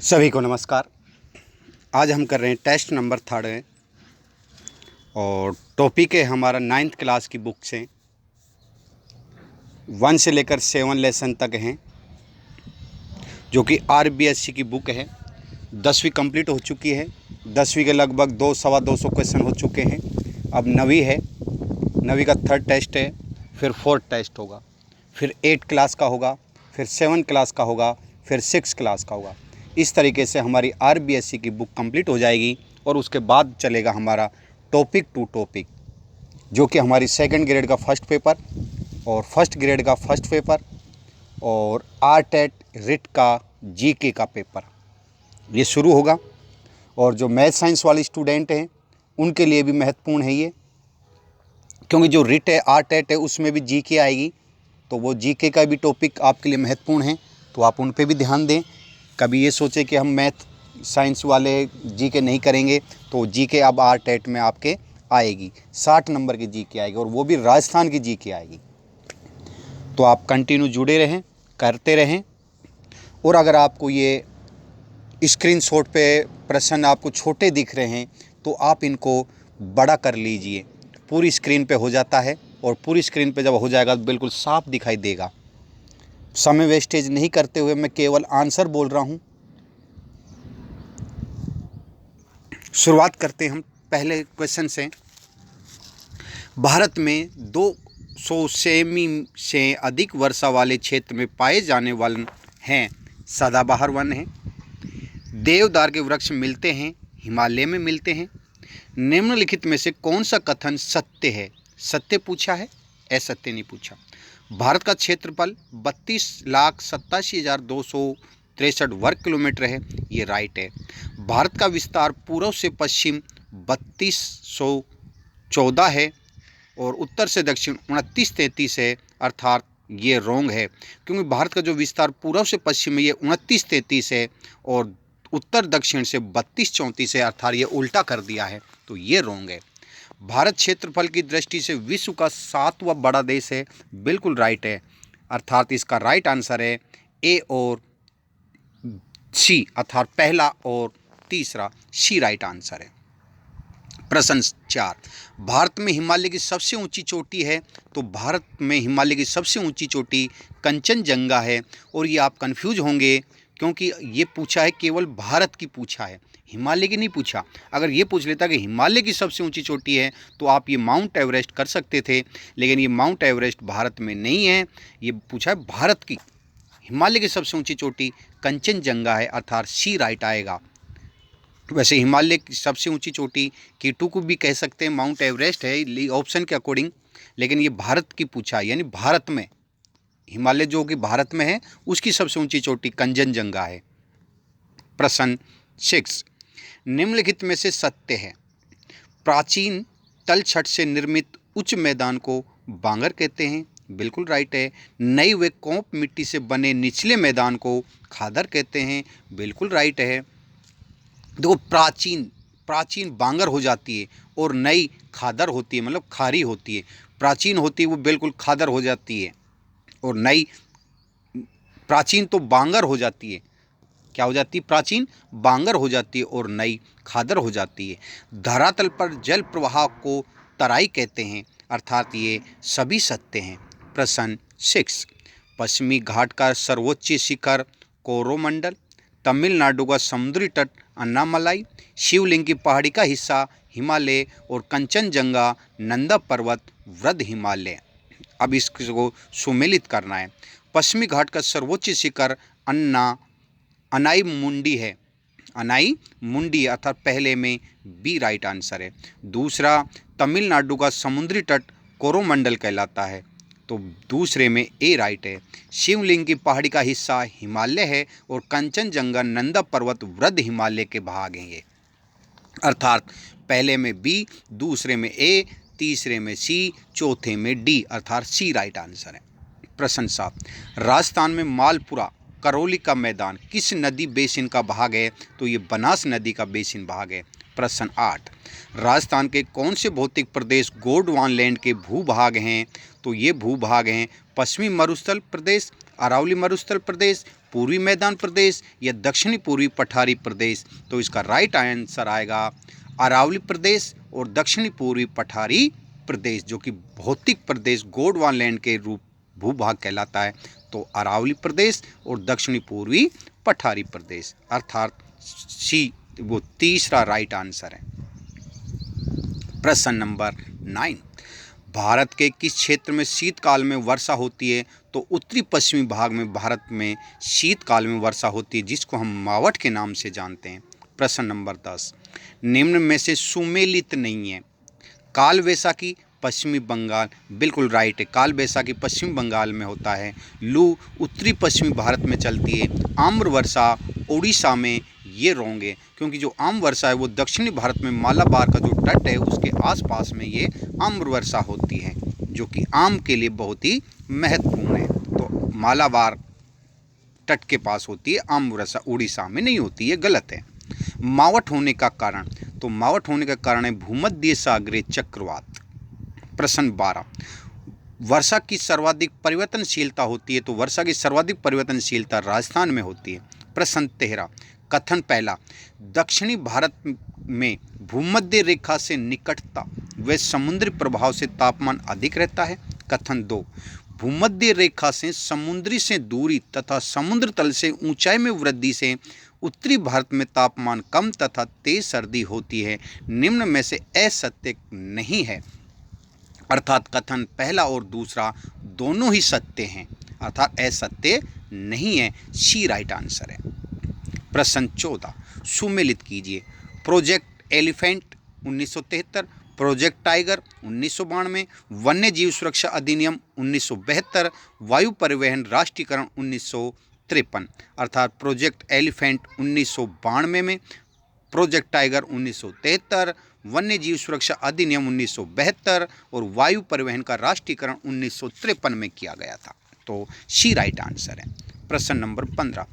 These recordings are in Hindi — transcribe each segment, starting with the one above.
सभी को नमस्कार। आज हम कर रहे हैं टेस्ट नंबर 3 है और टॉपिक है हमारा 9th क्लास की बुक से 1 से लेकर 7 लेसन तक हैं, जो कि RBSC की बुक है। 10वीं कंप्लीट हो चुकी है। 10वीं के लगभग 200-225 क्वेश्चन हो चुके हैं। अब 9वीं है। 9वीं का 3rd टेस्ट है, फिर 4th टेस्ट होगा, फिर 8 क्लास का होगा, फिर 7 क्लास का होगा, फिर 6 क्लास का होगा। इस तरीके से हमारी RBSC की बुक कंप्लीट हो जाएगी और उसके बाद चलेगा हमारा टॉपिक टू टॉपिक, जो कि हमारी 2nd ग्रेड का फर्स्ट पेपर और 1st ग्रेड का फर्स्ट पेपर और RTET रिट का GK का पेपर ये शुरू होगा। और जो मैथ साइंस वाले स्टूडेंट हैं उनके लिए भी महत्वपूर्ण है ये, क्योंकि जो रिट है RTET है उसमें भी GK आएगी, तो वो GK का भी टॉपिक आपके लिए महत्वपूर्ण है, तो आप उन पे भी ध्यान दें। कभी ये सोचे कि हम मैथ साइंस वाले GK नहीं करेंगे, तो GK अब RTET में आपके आएगी। 60 नंबर की GK आएगी और वो भी राजस्थान की GK आएगी। तो आप कंटिन्यू जुड़े रहें, करते रहें। और अगर आपको ये स्क्रीनशॉट पे प्रश्न आपको छोटे दिख रहे हैं तो आप इनको बड़ा कर लीजिए। पूरी स्क्रीन पे हो जाता है और पूरी स्क्रीन पे जब हो जाएगा तो बिल्कुल साफ दिखाई देगा। समय वेस्टेज नहीं करते हुए मैं केवल आंसर बोल रहा हूँ। शुरुआत करते हैं हम पहले क्वेश्चन से। भारत में 200 सेमी से अधिक वर्षा वाले क्षेत्र में पाए जाने वाले हैं सदाबहार वन हैं। देवदार के वृक्ष मिलते हैं, हिमालय में मिलते हैं। निम्नलिखित में से कौन सा कथन सत्य है? सत्य पूछा है, असत्य नहीं पूछा। भारत का क्षेत्रफल 32,87,263 वर्ग किलोमीटर है, ये राइट है। भारत का विस्तार पूर्व से पश्चिम 3214 है और उत्तर से दक्षिण 2933 है, अर्थात ये रॉन्ग है, क्योंकि भारत का जो विस्तार पूर्व से पश्चिम में ये 2933 है और उत्तर दक्षिण से 3234 है, अर्थात ये उल्टा कर दिया है, तो ये रॉन्ग है। भारत क्षेत्रफल की दृष्टि से विश्व का 7वां बड़ा देश है, बिल्कुल राइट है, अर्थात इसका राइट आंसर है ए और सी, अर्थात पहला और तीसरा सी राइट आंसर है। प्रश्न 4, भारत में हिमालय की सबसे ऊंची चोटी है, तो भारत में हिमालय की सबसे ऊंची चोटी कंचनजंगा है। और ये आप कंफ्यूज होंगे क्योंकि ये पूछा है, केवल भारत की पूछा है, हिमालय की नहीं पूछा। अगर ये पूछ लेता कि हिमालय की सबसे ऊंची चोटी है तो आप ये माउंट एवरेस्ट कर सकते थे, लेकिन ये माउंट एवरेस्ट भारत में नहीं है, ये पूछा है भारत की हिमालय की सबसे ऊंची चोटी कंचनजंगा है, अर्थात सी राइट आएगा। वैसे हिमालय की सबसे ऊंची चोटी K2 को भी कह सकते हैं, माउंट एवरेस्ट है ऑप्शन के अकॉर्डिंग, लेकिन ये भारत की पूछा है, यानी भारत में हिमालय जो कि भारत में है उसकी सबसे ऊंची चोटी कंचनजंगा है। प्रश्न 6, निम्नलिखित में से सत्य है? प्राचीन तलछट से निर्मित उच्च मैदान को बांगर कहते हैं, बिल्कुल राइट है। नई व कोप मिट्टी से बने निचले मैदान को खादर कहते हैं, बिल्कुल राइट है। देखो, प्राचीन बांगर हो जाती है और नई खादर होती है, मतलब खारी होती है। प्राचीन होती है वो बिल्कुल खादर हो जाती है और नई, प्राचीन तो बांगर हो जाती है, क्या हो जाती है? प्राचीन बांगर हो जाती है और नई खादर हो जाती है। धरातल पर जल प्रवाह को तराई कहते हैं, अर्थात ये सभी सत्य हैं। प्रश्न 6, पश्चिमी घाट का सर्वोच्च शिखर कोरोमंडल, तमिलनाडु का समुद्री तट अन्नामलाई, शिवलिंग की पहाड़ी का हिस्सा हिमालय और कंचनजंगा नंदा पर्वत वृद्ध हिमालय। अब इसको सुमेलित करना है। पश्चिमी घाट का सर्वोच्च शिखर अनाई मुंडी है, अनाई मुंडी, अर्थात पहले में बी राइट आंसर है। दूसरा, तमिलनाडु का समुद्री तट कोरोमंडल कहलाता है, तो दूसरे में ए राइट है। शिवलिंग की पहाड़ी का हिस्सा हिमालय है और कंचनजंगा नंदा पर्वत वृद्ध हिमालय के भाग हैं ये, अर्थात पहले में बी, दूसरे में ए, तीसरे में सी, चौथे में डी, अर्थात सी राइट आंसर है। प्रश्न 7, राजस्थान में मालपुरा करौली का मैदान किस नदी बेसिन का भाग है? तो ये बनास नदी का बेसिन भाग है। प्रश्न 8, राजस्थान के कौन से भौतिक प्रदेश गोंडवाना लैंड के भूभाग हैं? तो ये भूभाग हैं पश्चिमी मरुस्थल प्रदेश, अरावली मरुस्थल प्रदेश, पूर्वी मैदान प्रदेश या दक्षिणी पूर्वी पठारी प्रदेश? तो इसका राइट आंसर आएगा अरावली प्रदेश और दक्षिणी पूर्वी पठारी प्रदेश, जो कि भौतिक प्रदेश गोंडवाना के रूप भूभाग कहलाता है। तो अरावली प्रदेश और दक्षिणी पूर्वी पठारी प्रदेश, अर्थात सी वो तीसरा राइट आंसर है। प्रश्न नंबर 9, भारत के किस क्षेत्र में शीतकाल में वर्षा होती है? तो उत्तरी पश्चिमी भाग में भारत में शीतकाल में वर्षा होती है, जिसको हम मावठ के नाम से जानते हैं। प्रश्न नंबर 10, निम्न में से सुमेलित नहीं है। काल वैसाखी पश्चिमी बंगाल, बिल्कुल राइट है, काल वैसाखी पश्चिमी बंगाल में होता है। लू उत्तरी पश्चिमी भारत में चलती है। आम्र वर्षा उड़ीसा में, ये रॉन्ग है, क्योंकि जो आम वर्षा है वो दक्षिणी भारत में मालाबार का जो तट है उसके आसपास में ये आम्र वर्षा होती है, जो कि आम के लिए बहुत ही महत्वपूर्ण है। तो मालाबार तट के पास होती है आम्र वर्षा, उड़ीसा में नहीं होती, ये गलत है। मावठ होने का कारण, तो मावठ होने का कारण है भूमध्य सागरीय चक्रवात। प्रश्न 12, वर्षा की सर्वाधिक परिवर्तनशीलता होती है? तो वर्षा की सर्वाधिक परिवर्तनशीलता राजस्थान में होती है। प्रश्न 13, कथन पहला, दक्षिणी भारत में भूमध्य रेखा से निकटता व समुद्री प्रभाव से तापमान अधिक रहता है। कथन 2, भूमध्य रेखा से समुद्री से दूरी तथा समुद्र तल से ऊंचाई में वृद्धि से उत्तरी भारत में तापमान कम तथा तेज सर्दी होती है। निम्न में से असत्य नहीं है, अर्थात कथन पहला और दूसरा दोनों ही सत्य हैं, अर्थात असत्य नहीं है, सी राइट आंसर है। प्रश्न 14, सुमेलित कीजिए। प्रोजेक्ट एलिफेंट 1973, प्रोजेक्ट टाइगर 1992, वन्य जीव सुरक्षा अधिनियम 1972, वायु परिवहन राष्ट्रीयकरण 1953, अर्थात प्रोजेक्ट एलिफेंट 1992 में, प्रोजेक्ट टाइगर 1973, वन्य जीव सुरक्षा अधिनियम 1972 और वायु परिवहन का राष्ट्रीयकरण 1953 में किया गया था। तो सी राइट आंसर है। प्रश्न नंबर 15,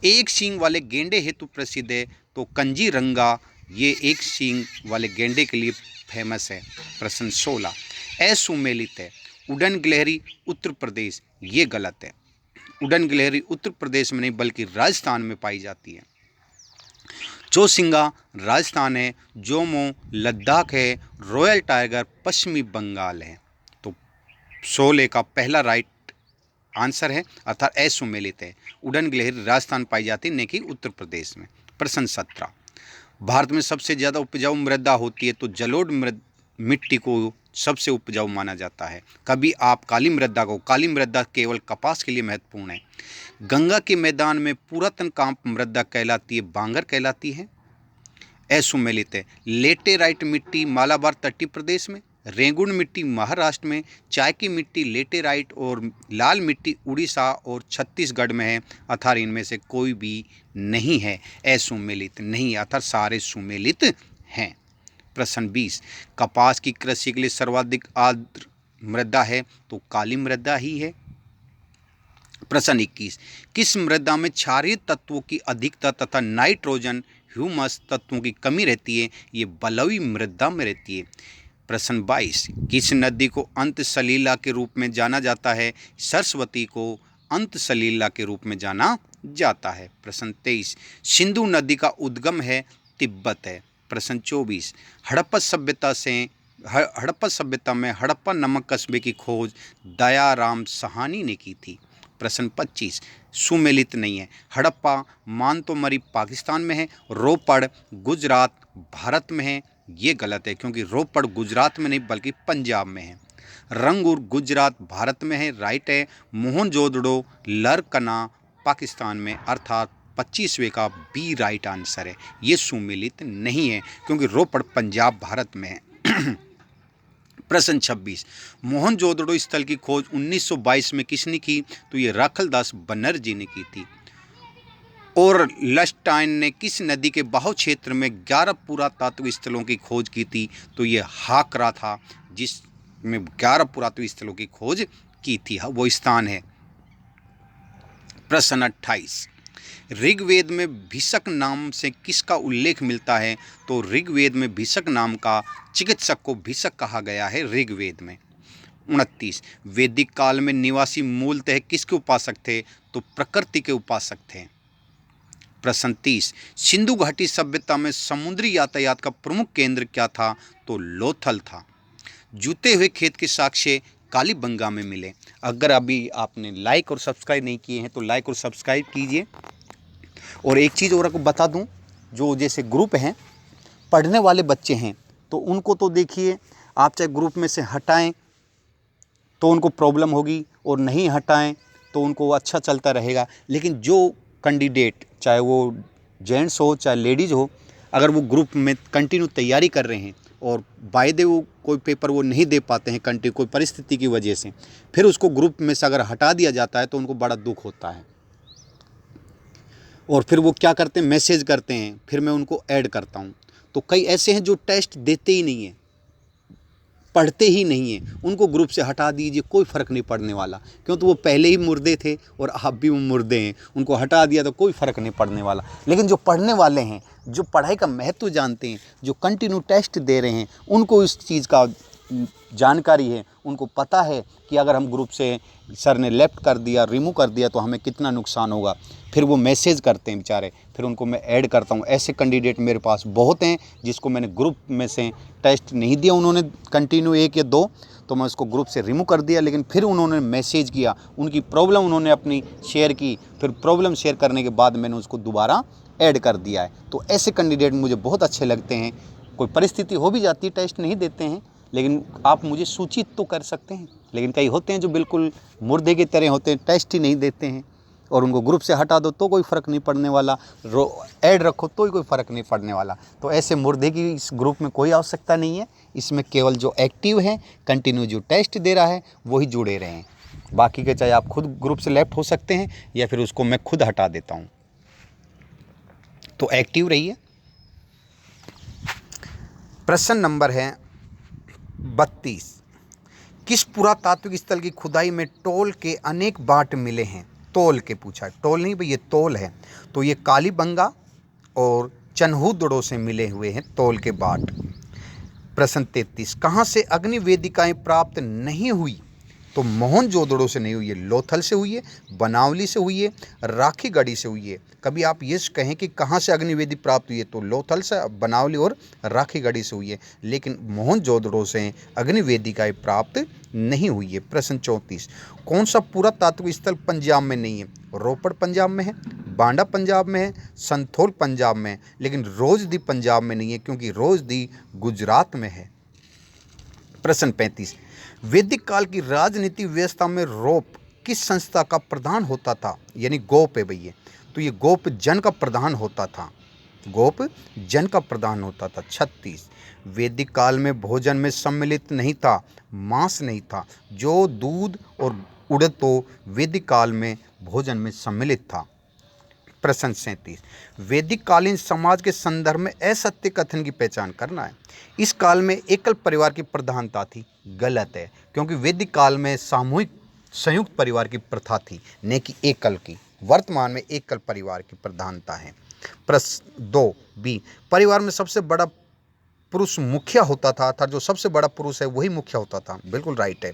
एक सींग वाले गेंडे हेतु प्रसिद्ध है? तो कंजीरंगा, ये एक सींग वाले गेंडे के लिए फेमस है। प्रश्न 16, असुमेलित है। उड़न गिलहरी उत्तर प्रदेश, ये गलत है। उड़न गिलहरी उत्तर प्रदेश में नहीं बल्कि राजस्थान में पाई जाती है। चौसिंगा राजस्थान है, जोमो लद्दाख है, रॉयल टाइगर पश्चिमी बंगाल है। तो 16 का पहला राइट आंसर है, अर्थात असुमेलित है। उड़न गिलहरी राजस्थान पाई जाती है, न कि उत्तर प्रदेश में। प्रश्न 17, भारत में सबसे ज़्यादा उपजाऊ मृदा होती है? तो जलोढ़ मिट्टी को सबसे उपजाऊ माना जाता है। कभी आप काली मृदा केवल कपास के लिए महत्वपूर्ण है। गंगा के मैदान में पुरातन कांप मृदा कहलाती है, बांगर कहलाती है। असुमेलित है। लेटेराइट मिट्टी मालाबार तटीय प्रदेश में, रेंगुन मिट्टी महाराष्ट्र में, चाय की मिट्टी लेटेराइट और लाल मिट्टी उड़ीसा और छत्तीसगढ़ में है, अर्थात इनमें से कोई भी नहीं है, असुमेलित नहीं, अर्थात सारे सुमेलित हैं। प्रश्न 20, कपास की कृषि के लिए सर्वाधिक आर्द्र मृदा है? तो काली मृदा ही है। प्रश्न 21, किस मृदा में क्षारीय तत्वों की अधिकता तथा नाइट्रोजन ह्यूमस तत्वों की कमी रहती है? ये बलुई मृदा में रहती है। प्रश्न 22, किस नदी को अंत सलीला के रूप में जाना जाता है? सरस्वती को अंत सलीला के रूप में जाना जाता है। प्रश्न 23, सिंधु नदी का उद्गम है तिब्बत है। प्रश्न 24, हड़प्पा सभ्यता में हड़प्पा नामक कस्बे की खोज दयाराम साहनी ने की थी। प्रश्न 25, सुमेलित नहीं है। हड़प्पा मानतोमरी पाकिस्तान में है, रोपड़ गुजरात भारत में है, ये गलत है, क्योंकि रोपड़ गुजरात में नहीं बल्कि पंजाब में है। रंगूर गुजरात भारत में है, राइट है। मोहनजोदड़ो लरकना पाकिस्तान में, अर्थात 25वें का बी राइट आंसर है। ये सुमेलित नहीं है, क्योंकि रोपड़ पंजाब भारत में है। प्रश्न 26, मोहनजोदड़ो स्थल की खोज 1922 में किसने की? तो ये राखलदास बनर्जी ने की थी। और लस्टाइन ने किस नदी के बहाव क्षेत्र में 11 पुरातात्विक स्थलों की खोज की थी? तो ये हाकरा था, जिसमें 11 पुरातात्विक स्थलों की खोज की थी, वो स्थान है। प्रश्न 28, ऋग्वेद में भिषक नाम से किसका उल्लेख मिलता है? तो ऋग्वेद में भिषक नाम का चिकित्सक को भिषक कहा गया है ऋग्वेद में। 29 वैदिक काल में निवासी मूलतः किसके उपासक थे? तो प्रकृति के उपासक थे। प्रश्न 30 सिंधु घाटी सभ्यता में समुद्री यातायात का प्रमुख केंद्र क्या था? तो लोथल था। जूते हुए खेत के साक्ष्य कालीबंगा में मिले। अगर अभी आपने लाइक और सब्सक्राइब नहीं किए हैं तो लाइक और सब्सक्राइब कीजिए। और एक चीज़ और आपको बता दूं, जो जैसे ग्रुप हैं, पढ़ने वाले बच्चे हैं, तो उनको तो देखिए, आप चाहे ग्रुप में से हटाएं तो उनको प्रॉब्लम होगी, और नहीं हटाएं तो उनको अच्छा चलता रहेगा। लेकिन जो कैंडिडेट, चाहे वो जेंट्स हो चाहे लेडीज़ हो, अगर वो ग्रुप में कंटिन्यू तैयारी कर रहे हैं और बाय द वो कोई पेपर वो नहीं दे पाते हैं कंटिन्यू कोई परिस्थिति की वजह से, फिर उसको ग्रुप में से अगर हटा दिया जाता है तो उनको बड़ा दुख होता है। और फिर वो क्या करते हैं, मैसेज करते हैं, फिर मैं उनको ऐड करता हूँ। तो कई ऐसे हैं जो टेस्ट देते ही नहीं हैं, पढ़ते ही नहीं हैं, उनको ग्रुप से हटा दीजिए, कोई फ़र्क नहीं पड़ने वाला। क्यों? तो वो पहले ही मुर्दे थे और आप भी वो मुर्दे हैं, उनको हटा दिया तो कोई फ़र्क नहीं पड़ने वाला। लेकिन जो पढ़ने वाले हैं, जो पढ़ाई का महत्व जानते हैं, जो कंटिन्यू टेस्ट दे रहे हैं, उनको इस चीज़ का जानकारी है, उनको पता है कि अगर हम ग्रुप से सर ने लेफ्ट कर दिया, रिमूव कर दिया तो हमें कितना नुकसान होगा। फिर वो मैसेज करते हैं बेचारे, फिर उनको मैं ऐड करता हूँ। ऐसे कैंडिडेट मेरे पास बहुत हैं जिसको मैंने ग्रुप में से टेस्ट नहीं दिया, उन्होंने कंटिन्यू 1 या 2, तो मैं उसको ग्रुप से रिमूव कर दिया। लेकिन फिर उन्होंने मैसेज किया, उनकी प्रॉब्लम उन्होंने अपनी शेयर की, फिर प्रॉब्लम शेयर करने के बाद मैंने उसको दोबारा ऐड कर दिया है। तो ऐसे कैंडिडेट मुझे बहुत अच्छे लगते हैं। कोई परिस्थिति हो भी जाती है, टेस्ट नहीं देते हैं, लेकिन आप मुझे सूचित तो कर सकते हैं। लेकिन कई होते हैं जो बिल्कुल मुर्दे की तरह होते हैं, टेस्ट ही नहीं देते हैं, और उनको ग्रुप से हटा दो तो कोई फ़र्क नहीं पड़ने वाला, ऐड रखो तो ही कोई फ़र्क नहीं पड़ने वाला। तो ऐसे मुर्दे की इस ग्रुप में कोई आवश्यकता नहीं है। इसमें केवल जो एक्टिव है, कंटिन्यू जो टेस्ट दे रहा है, वही जुड़े रहें। बाकी के चाहे आप खुद ग्रुप से लेफ्ट हो सकते हैं या फिर उसको मैं खुद हटा देता हूँ। तो एक्टिव रहिए। प्रश्न नंबर है 32 किस पुरातात्विक स्थल की खुदाई में टोल के अनेक बाट मिले हैं? तोल के पूछा है, टोल नहीं भाई, ये तोल है। तो ये कालीबंगा और चन्हूदड़ों से मिले हुए हैं तोल के बाट। प्रश्न 33 कहाँ से अग्नि वेदिकाएं प्राप्त नहीं हुई? तो मोहनजोदड़ो से नहीं हुई है, लोथल से हुई है, बनावली से हुई है, राखीगढ़ी से हुई है। कभी आप ये कहें कि कहाँ से अग्निवेदी प्राप्त हुई है, तो लोथल से, बनावली और राखीगढ़ी से हुई है। लेकिन मोहनजोदड़ो से अग्निवेदिकाएं प्राप्त नहीं हुई है। प्रश्न 34 कौन सा पुरातात्विक स्थल पंजाब में नहीं है? रोपड़ पंजाब में है, बांडा पंजाब में है, संथोल पंजाब में है, लेकिन रोजदी पंजाब में नहीं है, क्योंकि रोजदी गुजरात में है। प्रश्न 35 वैदिक काल की राजनीति व्यवस्था में रोप किस संस्था का प्रधान होता था? यानी गोप है भैया, तो ये गोप जन का प्रधान होता था, गोप जन का प्रधान होता था। 36 वैदिक काल में भोजन में सम्मिलित नहीं था, मांस नहीं था, जो दूध और उड़द तो वैदिक काल में भोजन में सम्मिलित था। प्रश्न 37 वैदिक कालीन समाज के संदर्भ में असत्य कथन की पहचान करना है। इस काल में एकल परिवार की प्रधानता थी, गलत है, क्योंकि वैदिक काल में सामूहिक संयुक्त परिवार की प्रथा थी, न कि एकल की। वर्तमान में एकल परिवार की प्रधानता है। प्रश्न 2 बी परिवार में सबसे बड़ा पुरुष मुखिया होता था, अर्थात जो सबसे बड़ा पुरुष है वही मुखिया होता था, बिल्कुल राइट है।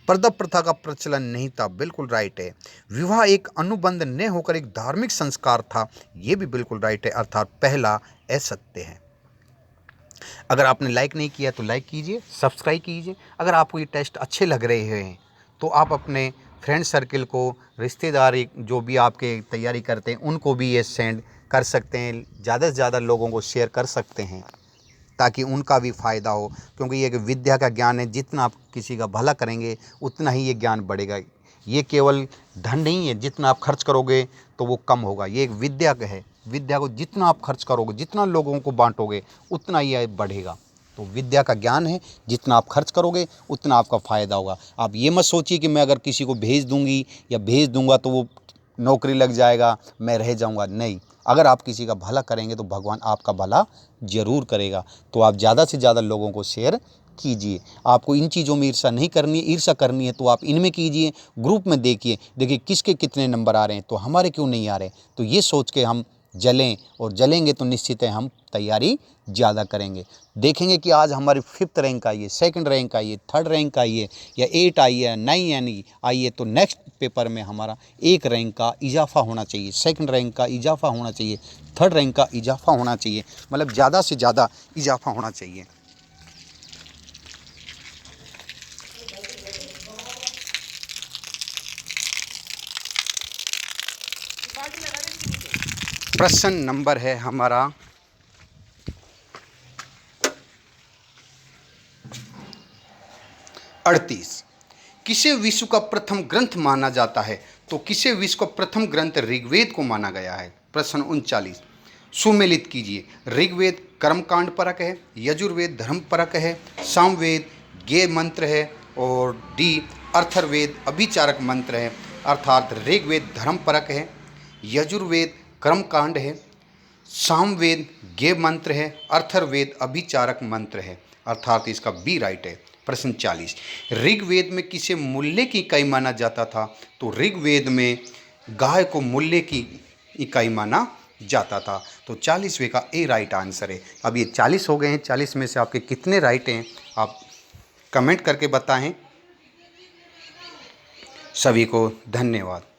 पर्दा प्रथा का प्रचलन नहीं था, बिल्कुल राइट है। विवाह एक अनुबंध न होकर एक धार्मिक संस्कार था, ये भी बिल्कुल राइट है, अर्थात पहला असत्य है। अगर आपने लाइक नहीं किया तो लाइक कीजिए, सब्सक्राइब कीजिए। अगर आपको ये टेस्ट अच्छे लग रहे हैं तो आप अपने फ्रेंड सर्किल को, रिश्तेदार जो भी आपके तैयारी करते हैं, उनको भी ये सेंड कर सकते हैं, ज़्यादा से ज़्यादा लोगों को शेयर कर सकते हैं ताकि उनका भी फ़ायदा हो। क्योंकि ये एक विद्या का ज्ञान है, जितना आप किसी का भला करेंगे उतना ही ये ज्ञान बढ़ेगा। ये केवल धन नहीं है, जितना आप खर्च करोगे तो वो कम होगा। ये एक विद्या है, विद्या को जितना आप खर्च करोगे, जितना लोगों को बांटोगे, उतना ये बढ़ेगा। तो विद्या का ज्ञान है, जितना आप खर्च करोगे उतना आपका फ़ायदा होगा। आप ये मत सोचिए कि मैं अगर किसी को भेज दूंगी या भेज दूंगा तो वो नौकरी लग जाएगा, मैं रह जाऊंगा। नहीं, अगर आप किसी का भला करेंगे तो भगवान आपका भला जरूर करेगा। तो आप ज़्यादा से ज़्यादा लोगों को शेयर कीजिए। आपको इन चीज़ों में ईर्ष्या नहीं करनी है, ईर्ष्या करनी है तो आप इनमें कीजिए। ग्रुप में देखिए किसके कितने नंबर आ रहे हैं, तो हमारे क्यों नहीं आ रहे। तो ये सोच के हम जलें, और जलेंगे तो निश्चित है हम तैयारी ज़्यादा करेंगे। देखेंगे कि आज हमारी 5th रैंक आई है, 2nd रैंक आई है, 3rd रैंक आई है, या 8 आई है, 9 यानी आई है, तो नेक्स्ट पेपर में हमारा 1 रैंक का इजाफा होना चाहिए, 2nd रैंक का इजाफा होना चाहिए, 3rd रैंक का इजाफा होना चाहिए, मतलब ज़्यादा से ज़्यादा इजाफा होना चाहिए। प्रश्न नंबर है हमारा 38। किसे विश्व का प्रथम ग्रंथ माना जाता है? तो किसे विश्व का प्रथम ग्रंथ ऋग्वेद को माना गया है? प्रश्न 39 सुमेलित कीजिए। ऋग्वेद कर्मकांड परक है, यजुर्वेद धर्म परक है, सामवेद ज्ञेय मंत्र है, और डी अर्थर्वेद अभिचारक मंत्र है। अर्थात ऋग्वेद धर्म परक है, यजुर्वेद कर्मकांड है, सामवेद ज्ञेय मंत्र है, अर्थर्वेद अभिचारक मंत्र है। अर्थात इसका बी राइट है। प्रश्न 40 ऋग्वेद में किसे मूल्य की इकाई माना जाता था? तो ऋग्वेद में गाय को मूल्य की इकाई माना जाता था। तो 40वें का ए राइट आंसर है। अब ये 40 हो गए हैं, 40 में से आपके कितने राइट हैं आप कमेंट करके बताएं। सभी को धन्यवाद।